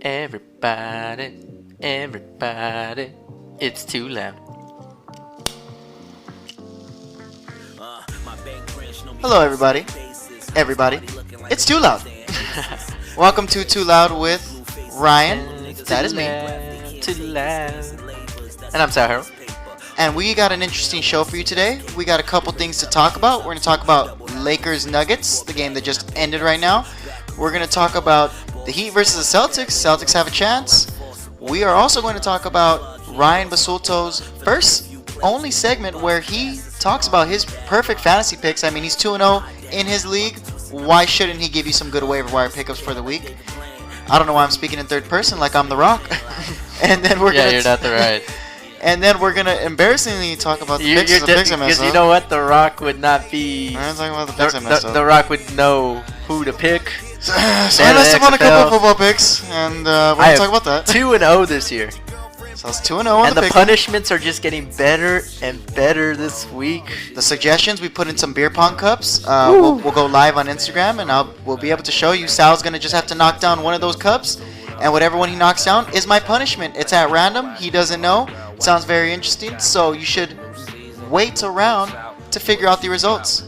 Everybody, everybody, it's too loud. Hello, everybody. Everybody, it's Too Loud. Welcome to Too Loud with Ryan. That is me. Too loud. And I'm Salvador. And we got an interesting show for you today. We got a couple things to talk about. We're going to talk about Lakers Nuggets, the game that just ended right now. We're going to talk about the Heat versus the Celtics. Celtics have a chance. We are also going to talk about Ryan Basulto's first only segment where he talks about his perfect fantasy picks. I mean, he's 2-0 in his league. Why shouldn't he give you some good waiver wire pickups for the week? I don't know why I'm speaking in third person like I'm The Rock. And then we're you're not the right. And then we're gonna embarrassingly talk about the picks I messed up. Because you know what, The Rock would not be. We're gonna talk about the picks I messed up. The Rock would know who to pick. So I messed up on a couple of football picks, and we're gonna talk about that. 2-0 this year. So it's 2-0 on and the punishments are just getting better and better this week. The suggestions, we put in some beer pong cups. We'll go live on Instagram, and we'll be able to show you. Sal's gonna just have to knock down one of those cups, and whatever one he knocks down is my punishment. It's at random. He doesn't know. It sounds very interesting, so you should wait around to figure out the results.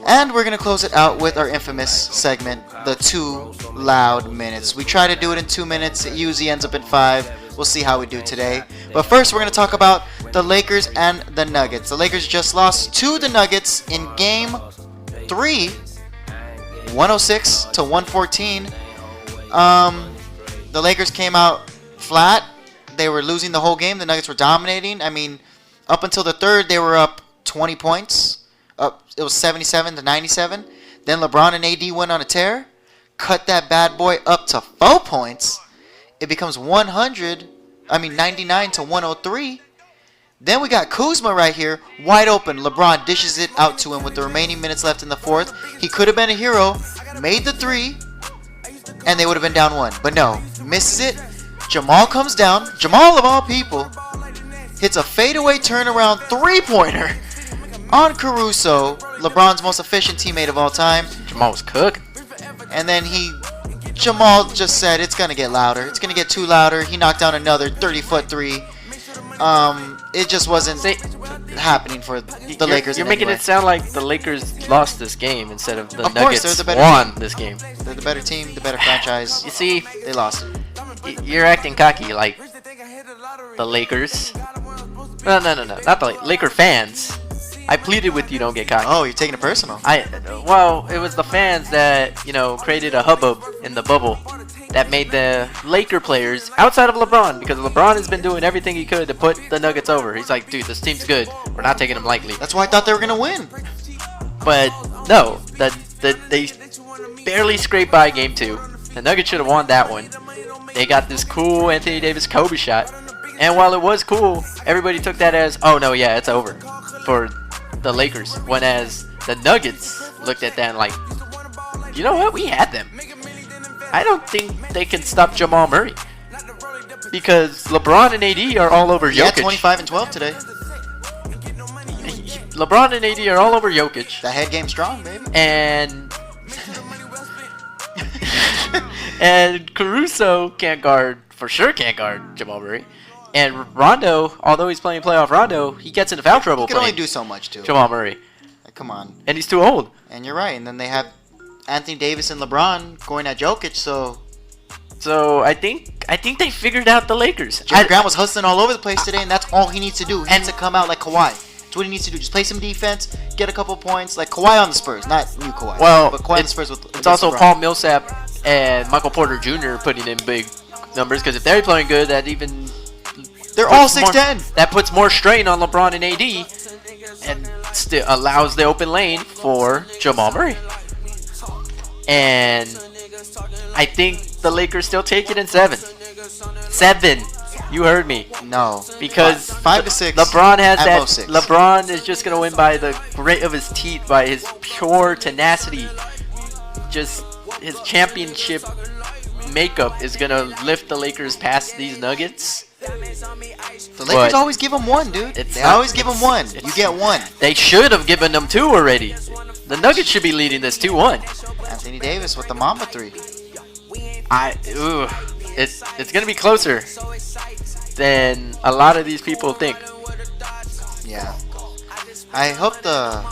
And we're gonna close it out with our infamous segment, the Too Loud Minutes. We try to do it in 2 minutes. It usually ends up in 5. We'll see how we do today. But first, we're going to talk about the Lakers and the Nuggets. The Lakers just lost to the Nuggets in Game 3, 106-114. The Lakers came out flat. They were losing the whole game. The Nuggets were dominating. I mean, up until the third, they were up 20 points. It was 77-97. Then LeBron and AD went on a tear. Cut that bad boy up to 4 points. It becomes 99-103. Then we got Kuzma right here, wide open. LeBron dishes it out to him with the remaining minutes left in the fourth. He could have been a hero, made the 3, and they would have been down 1. But no, misses it. Jamal comes down. Jamal, of all people, hits a fadeaway turnaround 3-pointer on Caruso, LeBron's most efficient teammate of all time. Jamal was cooked. And then Jamal just said it's going to get louder. It's going to get too louder. He knocked down another 30-foot 3. It just wasn't happening for the Lakers. You're making it sound like the Lakers lost this game instead of the Nuggets won won this game. They're the better team, the better franchise. You see, they lost it. You're acting cocky like the Lakers. No, not the Laker fans. I pleaded with you, don't get cocky. Oh, you're taking it personal. Well, it was the fans that, created a hubbub in the bubble that made the Laker players, outside of LeBron, because LeBron has been doing everything he could to put the Nuggets over. He's like, dude, this team's good. We're not taking them lightly. That's why I thought they were going to win. But no, they barely scraped by game 2. The Nuggets should have won that one. They got this cool Anthony Davis Kobe shot. And while it was cool, everybody took that as, oh no, yeah, it's over for the Lakers, when as the Nuggets looked at that and like, you know what, we had them. I don't think they can stop Jamal Murray, because LeBron and AD are all over Jokic. Yeah, 25 and 12 today. LeBron and AD are all over Jokic. That head game strong, baby. And and Caruso can't guard Jamal Murray. And Rondo, although he's playing playoff Rondo, he gets into foul trouble. He can only do so much, too. Jamal Murray. Come on. And he's too old. And you're right. And then they have Anthony Davis and LeBron going at Jokic, so I think they figured out the Lakers. Jerry Grant was hustling all over the place today, and that's all he needs to do. He needs to come out like Kawhi. That's what he needs to do. Just play some defense, get a couple points, like Kawhi on the Spurs, not new Kawhi. Well, but Kawhi on the Spurs with it's also LeBron. Paul Millsap and Michael Porter Jr. putting in big numbers, because if they're playing good, they're all 6'10". That puts more strain on LeBron and AD, and still allows the open lane for Jamal Murray. And I think the Lakers still take it in 7. 7. You heard me. No. Because 5 to 6. LeBron has at that. most 6. LeBron is just gonna win by the grit of his teeth, by his pure tenacity. Just his championship makeup is gonna lift the Lakers past these Nuggets. The Lakers always give them 1, dude. They always give them 1. You get 1. They should have given them 2 already. The Nuggets should be leading this 2-1. Anthony Davis with the Mamba 3. it's gonna be closer than a lot of these people think. Yeah. I hope the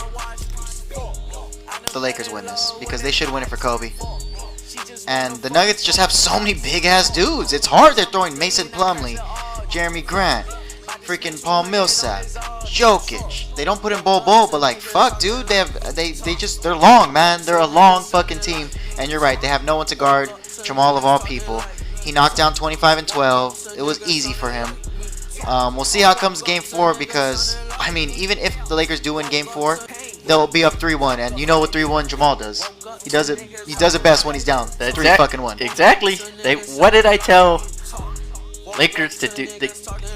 Lakers win this because they should win it for Kobe. And the Nuggets just have so many big ass dudes. It's hard. They're throwing Mason Plumlee, Jeremy Grant, freaking Paul Millsap, Jokic. They don't put in Bol, but like fuck, dude. They're long, man. They're a long fucking team. And you're right. They have no one to guard Jamal of all people. He knocked down 25 and 12. It was easy for him. We'll see how it comes Game 4 because I mean, even if the Lakers do win Game 4, they'll be up 3-1, and you know what 3-1 Jamal does. He does it best when he's down. 3-1. Exactly. What did I tell Lakers to do?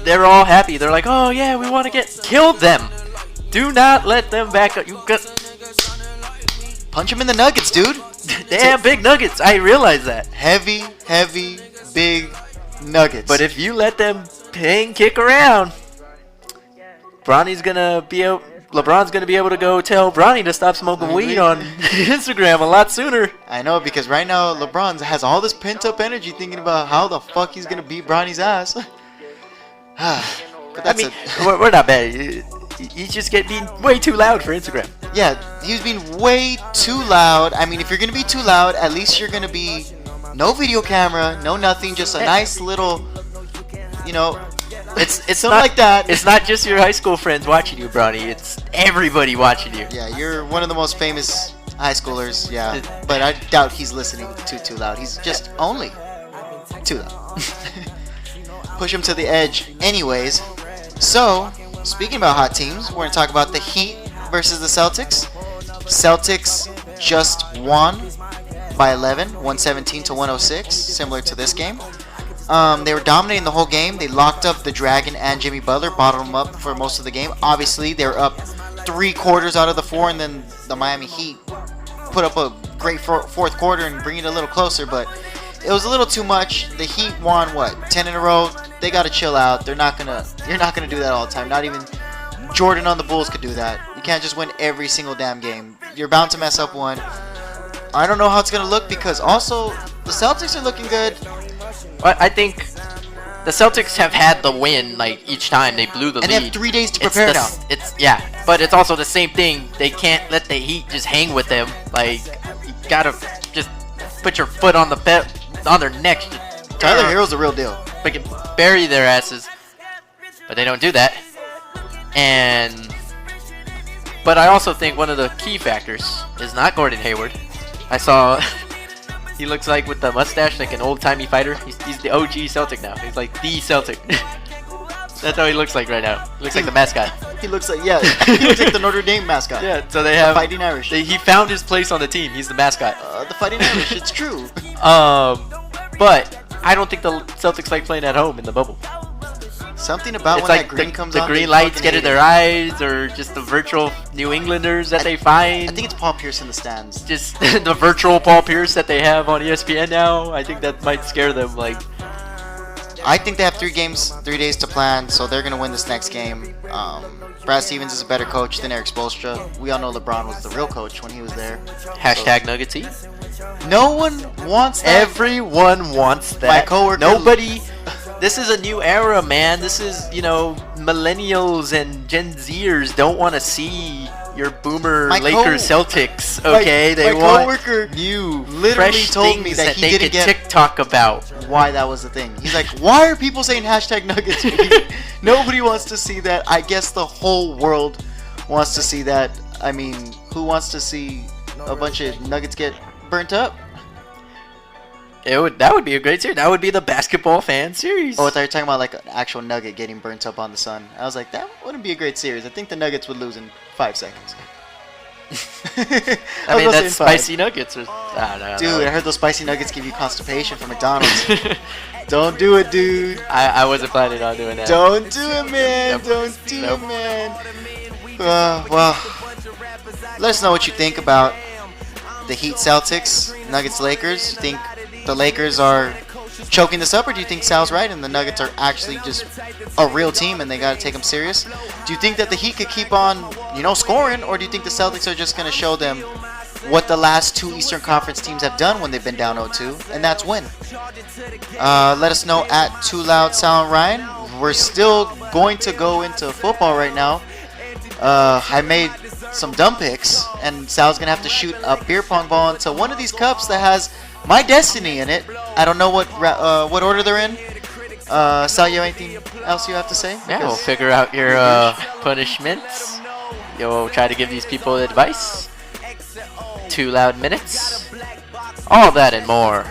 They're all happy. They're like, oh yeah, we want to kill them. Do not let them back up. Punch him in the nuggets, dude. They have big nuggets. I realize that. Heavy, big nuggets. But if you let them kick around, LeBron's gonna be able to go tell Bronny to stop smoking weed on Instagram a lot sooner. I know, because right now LeBron has all this pent up energy thinking about how the fuck he's gonna beat Bronny's ass. We're not bad. He's just being way too loud for Instagram. Yeah, he was being way too loud. I mean, if you're gonna be too loud, at least you're gonna be no video camera, no nothing, just a nice little, it's something not, like that. It's not just your high school friends watching you, Bronny. It's everybody watching you. Yeah, you're one of the most famous high schoolers. Yeah, but I doubt he's listening too loud. He's just only too loud. Push him to the edge. Anyways, so speaking about hot teams, we're gonna talk about the Heat versus the Celtics. Celtics just won by 11, 117 to 106, similar to this game. They were dominating the whole game. They locked up the Dragon and Jimmy Butler, bottled them up for most of the game. Obviously, they were up 3 quarters out of the 4, and then the Miami Heat put up a great fourth quarter and bring it a little closer, but it was a little too much. The Heat won, 10 in a row? They got to chill out. You're not gonna do that all the time. Not even Jordan on the Bulls could do that. You can't just win every single damn game. You're bound to mess up one. I don't know how it's going to look because also the Celtics are looking good. I think the Celtics have had the win each time they blew the lead. And they have 3 days to prepare now. But it's also the same thing. They can't let the Heat just hang with them. You gotta just put your foot on their neck. Tyler Hero's the real deal. They can bury their asses, but they don't do that. But I also think one of the key factors is not Gordon Hayward. I saw he looks like with the mustache like an old-timey fighter. He's the OG Celtic now. He's like the Celtic. That's how he looks like right now. He looks like the mascot. He looks like he looks like the Notre Dame mascot. Yeah, so they have the Fighting Irish. He found his place on the team. He's the mascot. The Fighting Irish. It's true. But I don't think the Celtics like playing at home in the bubble. Something about it's when like that green comes the on. The green lights get in their eyes, or just the virtual New Englanders that they find. I think it's Paul Pierce in the stands. Just the virtual Paul Pierce that they have on ESPN now. I think that might scare them. I think they have 3 days to plan, so they're gonna win this next game. Brad Stevens is a better coach than Eric Spoelstra. We all know LeBron was the real coach when he was there. Hashtag Nuggetsy. No one wants that. Everyone wants that. My coworker. Nobody. This is a new era, man. This is, millennials and Gen Zers don't want to see your boomer Lakers Celtics, okay? They want new, literally fresh told things me that he they didn't could get TikTok about. Why that was the thing. He's like, why are people saying hashtag Nuggets? Nobody wants to see that. I guess the whole world wants to see that. I mean, who wants to see a bunch of Nuggets get burnt up? That would be a great series. That would be the basketball fan series. Oh, I thought you were talking about an actual Nugget getting burnt up on the sun. I was like, that wouldn't be a great series. I think the Nuggets would lose in 5 seconds. I mean, that's spicy nuggets. I don't know. Dude, I heard those spicy nuggets give you constipation from McDonald's. Don't do it, dude. I wasn't planning on doing that. Don't do it, man. Don't do it, man. Well, let us know what you think about the Heat Celtics, Nuggets Lakers. You think the Lakers are choking this up, or do you think Sal's right and the Nuggets are actually just a real team and they got to take them serious? Do you think that the Heat could keep on, scoring, or do you think the Celtics are just going to show them what the last two Eastern Conference teams have done when they've been down 0-2, and that's win. Let us know at Too Loud Sound Ryan. We're still going to go into football right now. I made some dumb picks, and Sal's gonna have to shoot a beer pong ball into one of these cups that has my destiny in it. I don't know what order they're in. Sal, you have anything else you have to say? Yeah, we'll figure out your punishments. You'll try to give these people advice. 2 loud minutes. All that and more.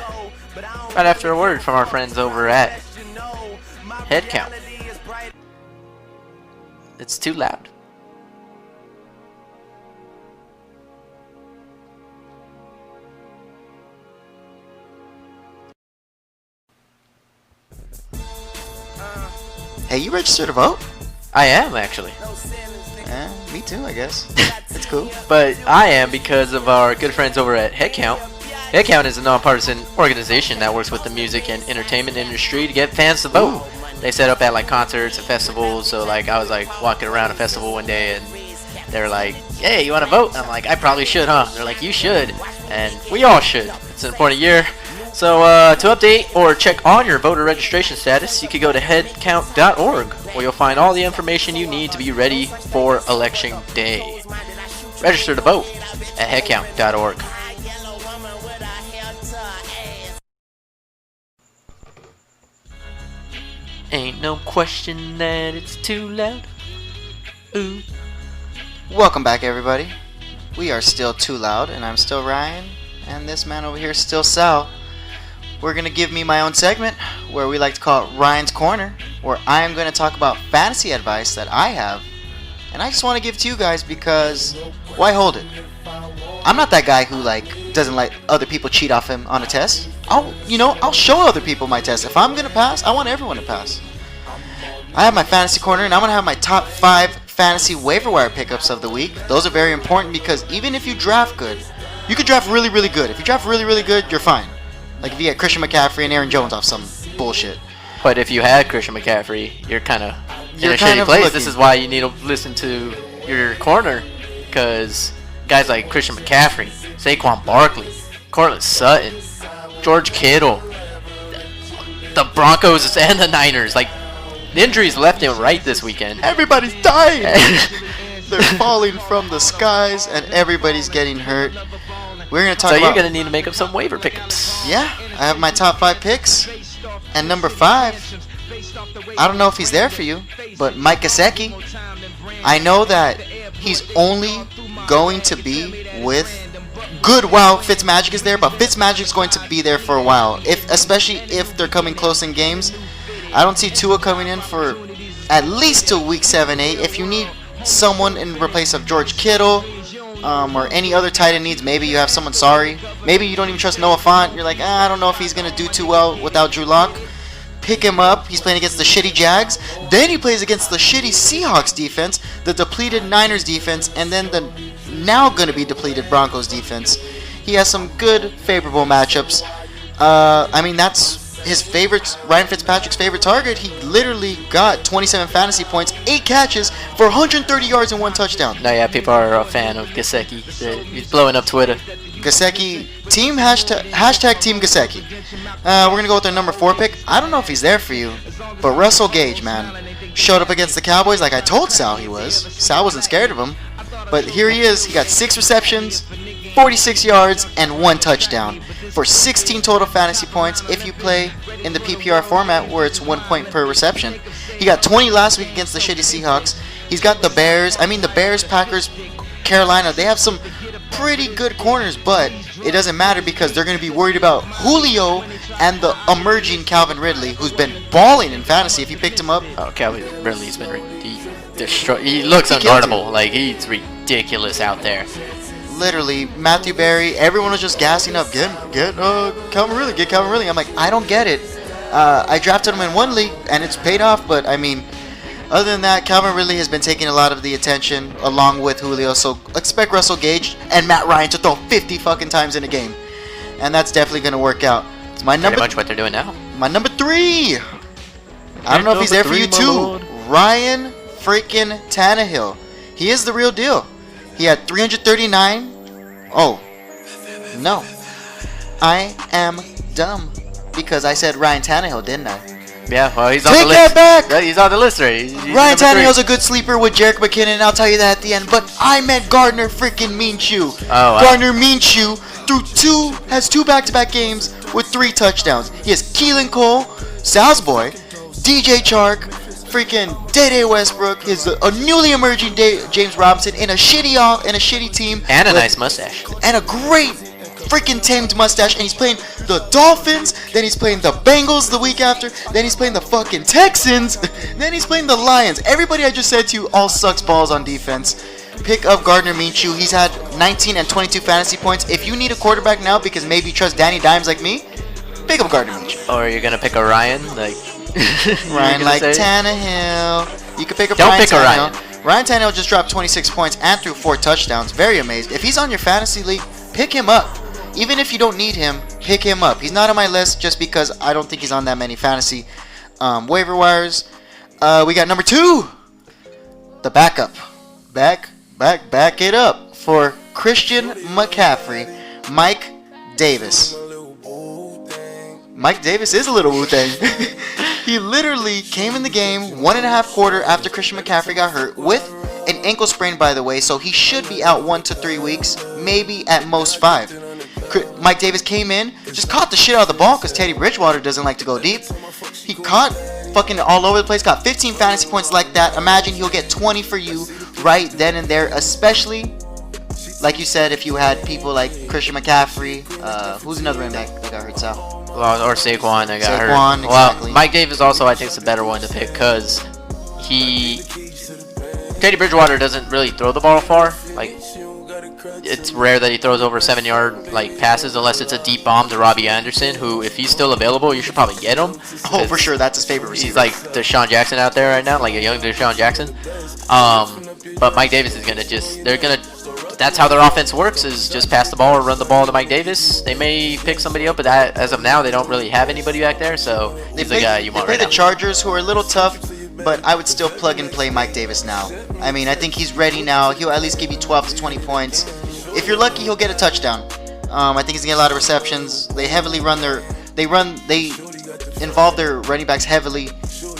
Right after a word from our friends over at Headcount. It's too loud. Hey, you registered to vote? I am actually. Yeah, me too, I guess. It's cool. But I am because of our good friends over at Headcount. Headcount is a nonpartisan organization that works with the music and entertainment industry to get fans to vote. They set up at like concerts and festivals. So like I was like walking around a festival one day and they're like, "Hey, you want to vote?" And I'm like, "I probably should, huh?" They're like, "You should," and we all should. It's an important year. So to update or check on your voter registration status, you can go to headcount.org, where you'll find all the information you need to be ready for election day. Register to vote at headcount.org. Ain't no question that it's too loud. Ooh. Welcome back, everybody. We are still Too Loud, and I'm still Ryan, and this man over here is still Sal. We're going to give me my own segment where we like to call it Ryan's Corner, where I am going to talk about fantasy advice that I have. And I just want to give it to you guys because why hold it? I'm not that guy who doesn't let other people cheat off him on a test. I'll show other people my test. If I'm going to pass, I want everyone to pass. I have my fantasy corner, and I'm going to have my top 5 fantasy waiver wire pickups of the week. Those are very important because even if you draft good, you could draft really, really good. If you draft really, really good, you're fine. Like if you get Christian McCaffrey and Aaron Jones off some bullshit. But if you had Christian McCaffrey, you're kind of in a shitty place. This is why you need to listen to your corner, because guys like Christian McCaffrey, Saquon Barkley, Cortland Sutton, George Kittle, the Broncos and the Niners, like injuries left and right this weekend. Everybody's dying. They're falling from the skies, and everybody's getting hurt. We're gonna talk. So you're gonna need to make up some waiver pickups. Yeah, I have my top 5 picks, and number 5. I don't know if he's there for you, but Mike Gesicki. I know that he's only going to be with good while Fitzmagic is there, but Fitzmagic's going to be there for a while. Especially if they're coming close in games. I don't see Tua coming in for at least till week 7, 8. If you need someone in replace of George Kittle. Or any other tight end needs, maybe you have someone sorry. Maybe you don't even trust Noah Fant. You're like, I don't know if he's going to do too well without Drew Lock. Pick him up. He's playing against the shitty Jags. Then he plays against the shitty Seahawks defense, the depleted Niners defense, and then the now going to be depleted Broncos defense. He has some good, favorable matchups. That's his favorite, Ryan Fitzpatrick's favorite target. He literally got 27 fantasy points, 8 catches for 130 yards and 1 touchdown. No, yeah, people are a fan of Gesicki. He's blowing up Twitter. Gesicki, hashtag Team Gesicki. We're going to go with our number 4 pick. I don't know if he's there for you, but Russell Gage, man, showed up against the Cowboys like I told Sal he was. Sal wasn't scared of him, but here he is. He got 6 receptions, 46 yards, and 1 touchdown for 16 total fantasy points if you play in the PPR format where it's 1 point per reception. He got 20 last week against the shitty Seahawks. He's got the Bears. The Bears, Packers, Carolina, they have some pretty good corners, but it doesn't matter because they're going to be worried about Julio and the emerging Calvin Ridley, who's been balling in fantasy if you picked him up. Oh, Calvin Ridley's been he looks unguardable. Like, he's ridiculous out there. Literally, Matthew Berry, everyone was just gassing up, get Calvin Ridley. I'm like, I don't get it. I drafted him in one league, and it's paid off, but other than that, Calvin Ridley has been taking a lot of the attention, along with Julio, so expect Russell Gage and Matt Ryan to throw 50 fucking times in a game, and that's definitely going to work out. It's my number. Pretty much what they're doing now. My number 3. I don't know if he's there for you too. Ryan freaking Tannehill. He is the real deal. He had 339. Oh, No. I am dumb. Because I said Ryan Tannehill, didn't I? Yeah, well, he's on Take the list. that back! Yeah, he's on the list right. He's Ryan number 3. Tannehill's a good sleeper with Jerick McKinnon, and I'll tell you that at the end. But I meant Gardner freaking Minshew. Oh, wow. Gardner Minshew has 2 back-to-back games with 3 touchdowns. He has Keelan Cole, Sal's boy, DJ Chark, freaking Day Westbrook, a newly emerging James Robinson in a shitty team, And a nice mustache. and a great freaking tamed mustache, and he's playing the Dolphins, then he's playing the Bengals the week after, then he's playing the fucking Texans, then he's playing the Lions. Everybody I just said to you all sucks balls on defense. Pick up Gardner Minshew. He's had 19 and 22 fantasy points. If you need a quarterback now because maybe you trust Danny Dimes like me, pick up Gardner Minshew. Or you're gonna pick a Ryan, like Ryan like Tannehill. You could pick up Don't Ryan pick a Tannehill. Ryan. Ryan Tannehill just dropped 26 points and threw 4 touchdowns. Very amazed. If he's on your fantasy league, pick him up. Even if you don't need him, pick him up. He's not on my list just because I don't think he's on that many fantasy waiver wires. We got number 2, the backup. Back it up for Christian McCaffrey, Mike Davis. Mike Davis is a little Wu-Tang. He literally came in the game 1.5 quarter after Christian McCaffrey got hurt with an ankle sprain, by the way, so he should be out 1 to 3 weeks, maybe at most 5. Mike Davis came in, just caught the shit out of the ball because Teddy Bridgewater doesn't like to go deep. He caught fucking all over the place, got 15 fantasy points like that. Imagine he'll get 20 for you right then and there, especially, like you said, if you had people like Christian McCaffrey. Who's another running back that got hurt, Sal? Well, or Saquon that got hurt. Saquon, exactly. Well, Mike Davis also I think is a better one to pick because Teddy Bridgewater doesn't really throw the ball far. Like, it's rare that he throws over 7-yard like passes unless it's a deep bomb to Robbie Anderson, who, if he's still available, you should probably get him. Oh, for sure, that's his favorite receiver. He's like Deshaun Jackson out there right now, like a young Deshaun Jackson. But Mike Davis is that's how their offense works, is just pass the ball or run the ball to Mike Davis. They may pick somebody up, but as of now, they don't really have anybody back there, so he's the guy you want right now. They play the Chargers, who are a little tough, but I would still plug and play Mike Davis now. I mean, I think he's ready now. He'll at least give you 12 to 20 points. If you're lucky, he'll get a touchdown. I think he's gonna get a lot of receptions. They heavily they involve their running backs heavily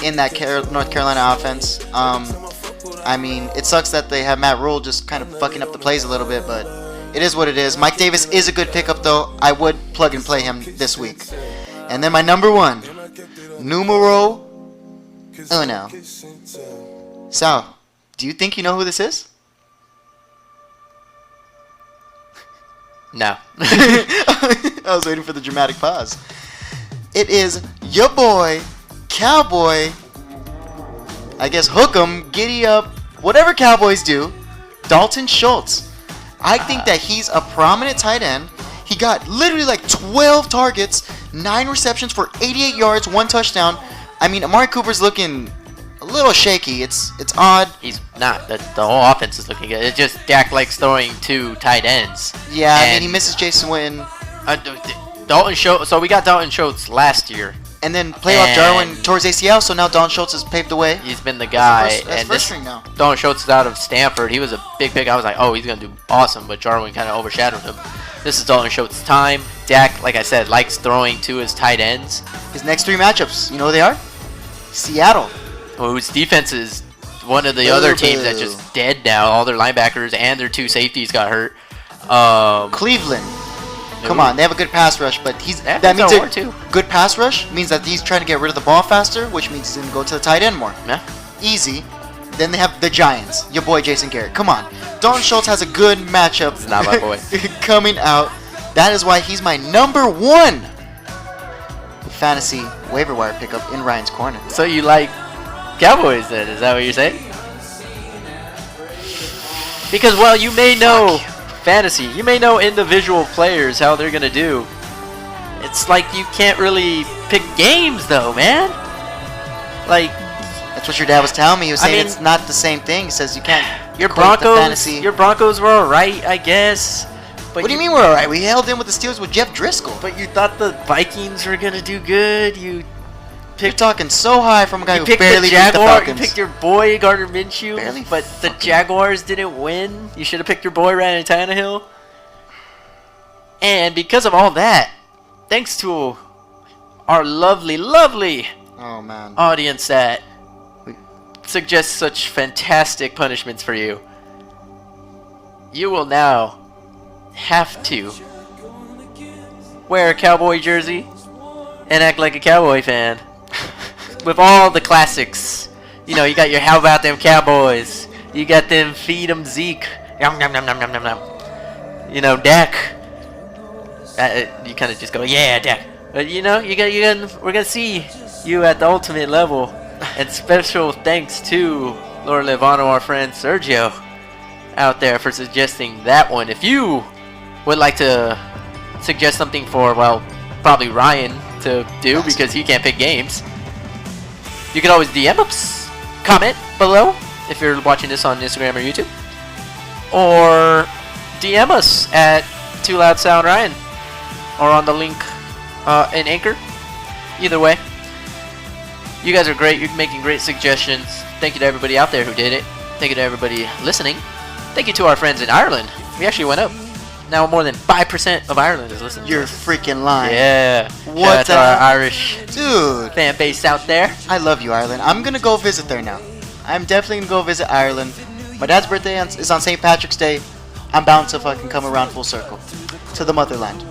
in that North Carolina offense. I mean, it sucks that they have Matt Rule just kind of fucking up the plays a little bit, but it is what it is. Mike Davis is a good pickup, though. I would plug and play him this week. And then my number 1, numero uno. Sal, do you think you know who this is? No. I was waiting for the dramatic pause. It is your boy, Cowboy. I guess hook 'em, giddy up, whatever Cowboys do. Dalton Schultz. I think that he's a prominent tight end. He got literally like 12 targets, 9 receptions for 88 yards, 1 touchdown. I mean, Amari Cooper's looking a little shaky. It's odd. He's not. The whole offense is looking good. It's just Dak likes throwing 2 tight ends. Yeah, I mean, he misses Jason Witten. Dalton Schultz. So we got Dalton Schultz last year. And then playoff Jarwin towards ACL, so now Dalton Schultz has paved the way. He's been the guy. That's frustrating now. Dalton Schultz is out of Stanford. He was a big pick. I was like, oh, he's going to do awesome, but Jarwin kind of overshadowed him. This is Dalton Schultz's time. Dak, like I said, likes throwing to his tight ends. His next 3 matchups, you know who they are? Seattle. Whose defense is one of the other teams that's just dead now. All their linebackers and their 2 safeties got hurt. Cleveland. Come on, they have a good pass rush, but that means good pass rush means that he's trying to get rid of the ball faster, which means he's going to go to the tight end more. Yeah. Easy. Then they have the Giants, your boy Jason Garrett. Come on. Dalton Schultz has a good matchup. It's not my boy. Coming out. That is why he's my number 1 fantasy waiver wire pickup in Ryan's corner. So you like Cowboys then? Is that what you're saying? Because, well, you may know fantasy. You may know individual players, how they're going to do. It's like you can't really pick games, though, man. Like, that's what your dad was telling me. He was saying it's not the same thing. He says you can't. Your Broncos were alright, I guess. But what do you mean we're alright? We held in with the Steelers with Jeff Driscoll. But you thought the Vikings were gonna do good. You're talking so high from a guy who barely beat the Falcons. You picked your boy Gardner Minshew, but the Jaguars didn't win. You should have picked your boy Ryan Tannehill. And because of all that, thanks to our lovely, lovely Oh man. audience that suggests such fantastic punishments for you, you will now have to wear a cowboy jersey and act like a cowboy fan with all the classics. You know, you got your "How About Them Cowboys," you got them "Feed 'em Zeke," yum, yum, yum, yum, yum, yum, yum. You know, Dak. You kind of just go, yeah, Dak. But you know, we're gonna see you at the ultimate level. And special thanks to Lord Levano, our friend Sergio, out there for suggesting that one. If you would like to suggest something for, well, probably Ryan to do because he can't pick games, you can always DM us, comment below if you're watching this on Instagram or YouTube, or DM us at Too Loud Sound Ryan or on the link in Anchor. Either way, you guys are great. You're making great suggestions. Thank you to everybody out there who did it. Thank you to everybody listening. Thank you to our friends in Ireland. We actually went up. Now more than 5% of Ireland is listening. You're to us. freaking lying. Yeah. What Shout out to our Irish dude? fan base out there. I love you, Ireland. I'm gonna go visit there now. I'm definitely gonna go visit Ireland. My dad's birthday is on St. Patrick's Day. I'm bound to fucking come around full circle to the motherland.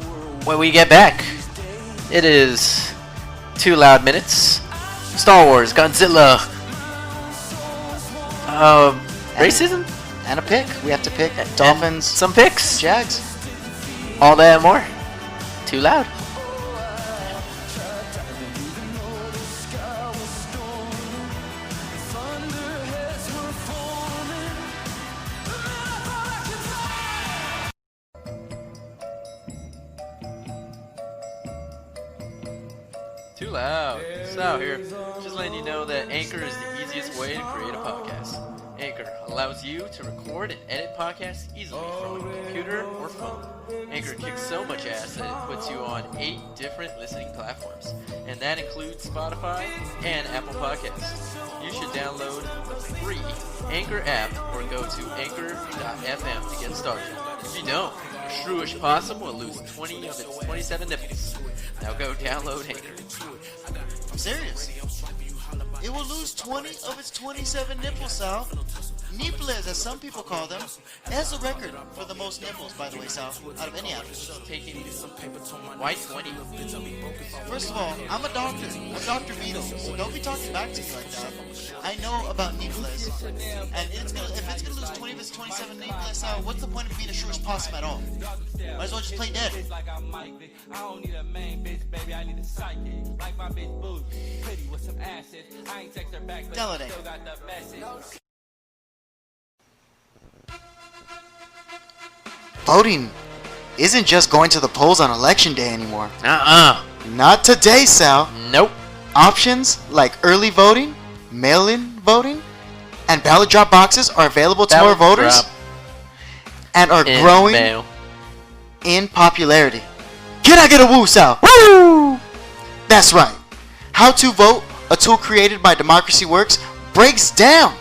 When we get back, it is 2 Loud Minutes, Star Wars, Godzilla, racism, And a pick. We have to pick Dolphins, some picks, Jags. all that and more. Too Loud. Too loud. So here, just letting you know that Anchor is the easiest way to create a podcast. Anchor allows you to record and edit podcasts easily from a computer or phone. Anchor kicks so much ass that it puts you on 8 different listening platforms, and that includes Spotify and Apple Podcasts. You should download the free Anchor app or go to anchor.fm to get started. If you don't, a shrewish possum will lose 20 of its 27 nipples. Now go download Anchor. I'm serious. It will lose 20 of its 27 nipples, Sal. Nipples, as some people call them. It has a record for the most nipples, by the way, Sal, out of any app. Taking why 20? First of all, I'm a doctor. I'm Dr. Vito, so don't be talking back to me like that. I know about nipples, and if it's gonna lose 20 of its 27 nipples, Sal, what's the point of being a shrewish possum at all? Might as well just play dead. I don't need a main bitch, baby, I need a psychic. Like my bitch boo, pretty with some acid. I ain't text her back, but Delegate. still got the message. Voting isn't just going to the polls on election day anymore. Not today, Sal. Nope. Options like early voting, mail-in voting, and ballot drop boxes are available to more Ballot voters drop and are in growing mail. in popularity. Can I get a woo, Sal? Woo! That's right. How to Vote, a tool created by Democracy Works, breaks down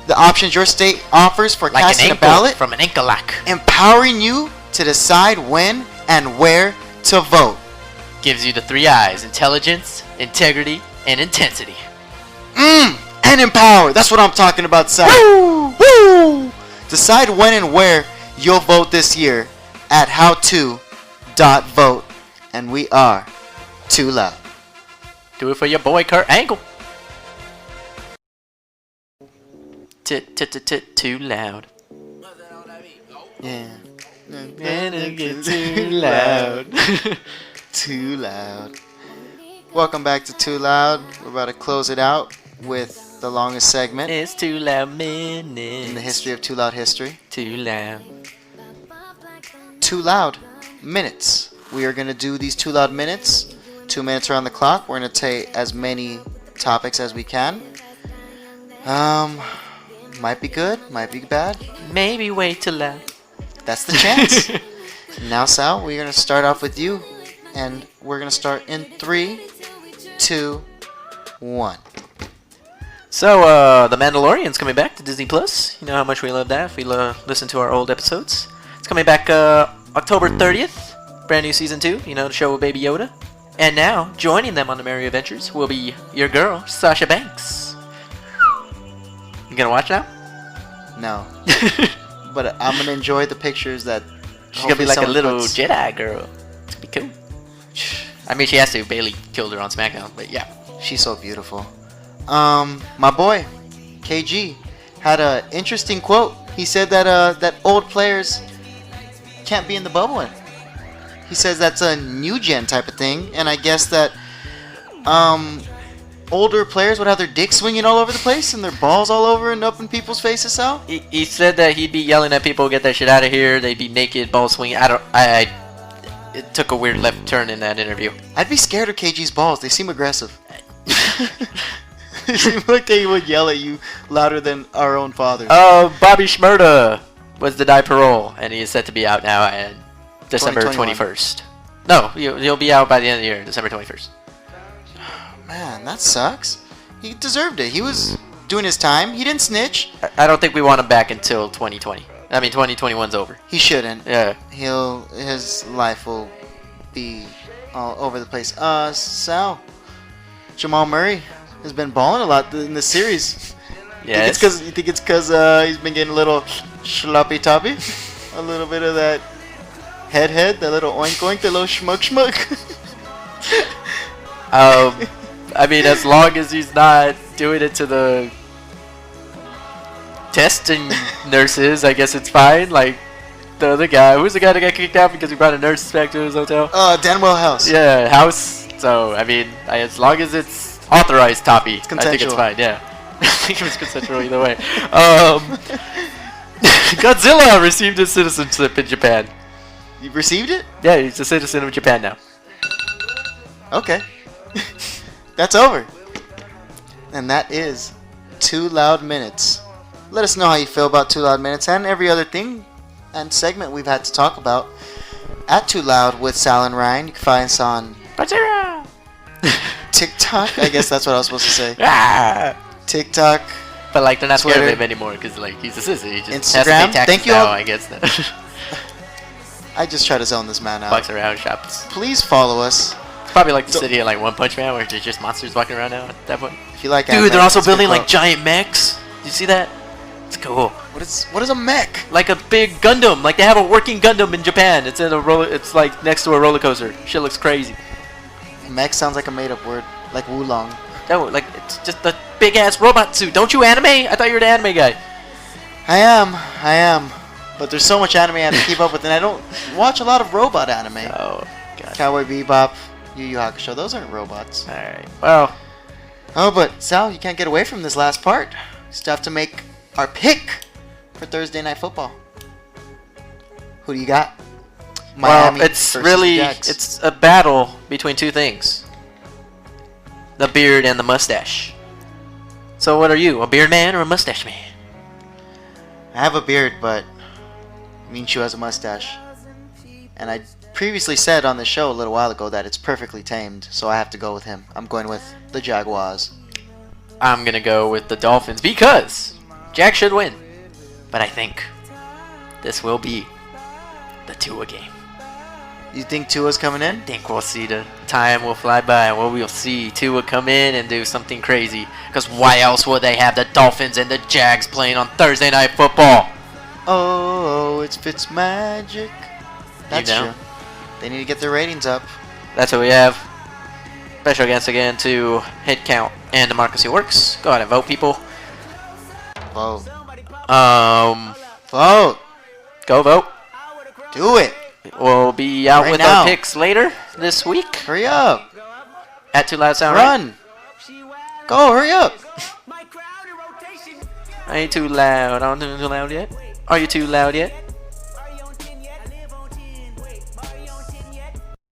the options your state offers for Like casting an a ankle ballot, from an ankle-lock. empowering you to decide when and where to vote. Gives you the 3 I's: intelligence, integrity, and intensity. And empower. That's what I'm talking about, Sal. Woo! Woo! Decide when and where you'll vote this year at howto.vote. And we are Too Loud. Do it for your boy Kurt Angle. Too loud. Yeah. Gonna get too loud. Too loud. Welcome back to Too Loud. We're about to close it out with the longest segment It's Too Loud Minutes. in the history of Too Loud history. Too loud. Too Loud Minutes. We are going to do these Too Loud Minutes. 2 minutes around the clock. We're going to take as many topics as we can. Might be good, might be bad. Maybe way too loud. That's the chance. Now, Sal, we're going to start off with you. And we're going to start in 3, 2, 1. So, The Mandalorian's coming back to Disney Plus. You know how much we love that if we listen to our old episodes. It's coming back October 30th. brand new season 2. You know, the show with Baby Yoda. And now, joining them on the Merry Adventures will be your girl, Sasha Banks. You gonna watch now? No. But I'm gonna enjoy the pictures that. She's gonna be like a hopefully little someone Jedi girl. It's gonna be cool. I mean, she has to. Bailey killed her on SmackDown, but yeah. puts. She's so beautiful. My boy, KG, had a interesting quote. He said that old players can't be in the bubble. He says that's a new gen type of thing, and I guess that older players would have their dicks swinging all over the place and their balls all over and up in people's faces. Sal? He said that he'd be yelling at people, "Get that shit out of here!" They'd be naked, balls swinging. It took a weird left turn in that interview. I'd be scared of KG's balls. They seem aggressive. They seem like they would yell at you louder than our own father. Bobby Shmurda was denied parole, and he is set to be out now and December 2021. 21st. No, he'll be out by the end of the year, December 21st. Man, that sucks. He deserved it. He was doing his time. He didn't snitch. I don't think we want him back until 2020. I mean, 2021's over. He shouldn't. Yeah. His life will be all over the place. Sal, Jamal Murray has been balling a lot in this series. Yeah. You think it's because he's been getting a little sloppy toppy, a little bit of that head, that little oink oink, that little schmuck. I mean, as long as he's not doing it to the testing nurses, I guess it's fine. Like the other guy, who's the guy that got kicked out because he brought a nurse back to his hotel? Danwell House. Yeah, House. So I mean, as long as it's authorized, Toppy, I think it's fine. Yeah, I think it was consensual either way. Godzilla received his citizenship in Japan. You received it? Yeah, he's a citizen of Japan now. Okay. That's over. And that is 2 Loud Minutes. Let us know how you feel about 2 Loud Minutes and every other thing and segment we've had to talk about at 2 Loud with Sal and Ryan. You can find us on Godzilla! TikTok. I guess that's what I was supposed to say. Ah! TikTok. But like they're not scared of Twitter. him anymore because like he's a citizen. He just Instagram. has to pay taxes Thank you now, all. I guess. I just try to zone this man out. Walks around, shops. Please follow us. It's probably like the city of like One Punch Man where there's just monsters walking around now at that point. If you like Dude, anime, they're also that's a good building like quote. giant mechs. Did you see that? It's cool. What is a mech? Like a big Gundam. Like they have a working Gundam in Japan. It's in a roller. It's like next to a roller coaster. Shit looks crazy. Mech sounds like a made-up word, like Wulong. No, like it's just a big ass robot suit. Don't you anime? I thought you were the anime guy. I am. But there's so much anime I have to keep up with, and I don't watch a lot of robot anime. Oh god. Cowboy Bebop, Yu Yu Hakusho, those aren't robots. All right. Well, Oh, but Sal, you can't get away from this last part. You still have to make our pick for Thursday Night Football. Who do you got? Miami it's versus really Jags. it's a battle between two things: the beard and the mustache. So, what are you, a beard man or a mustache man? I have a beard, but Minshew has a mustache. And I previously said on the show a little while ago that it's perfectly tamed, so I have to go with him. I'm going with the Jaguars. I'm gonna go with the Dolphins because Jack should win, but I think this will be the Tua game. You think Tua's coming in? I think we'll see the time will fly by and we'll see Tua come in and do something crazy. Because why else would they have the Dolphins and the Jags playing on Thursday Night Football? Oh, it's Fitzmagic. That's You know. true. They need to get their ratings up. That's what we have. Special thanks again to Headcount and Democracy Works. Go ahead and vote, people. Vote. Vote. Go vote. Do it. We'll be out Right with now. our picks later this week Hurry up. at Too Loud Sound. Right? Run. Go, hurry up. I ain't too loud. I'm not too loud yet. Are you too loud yet?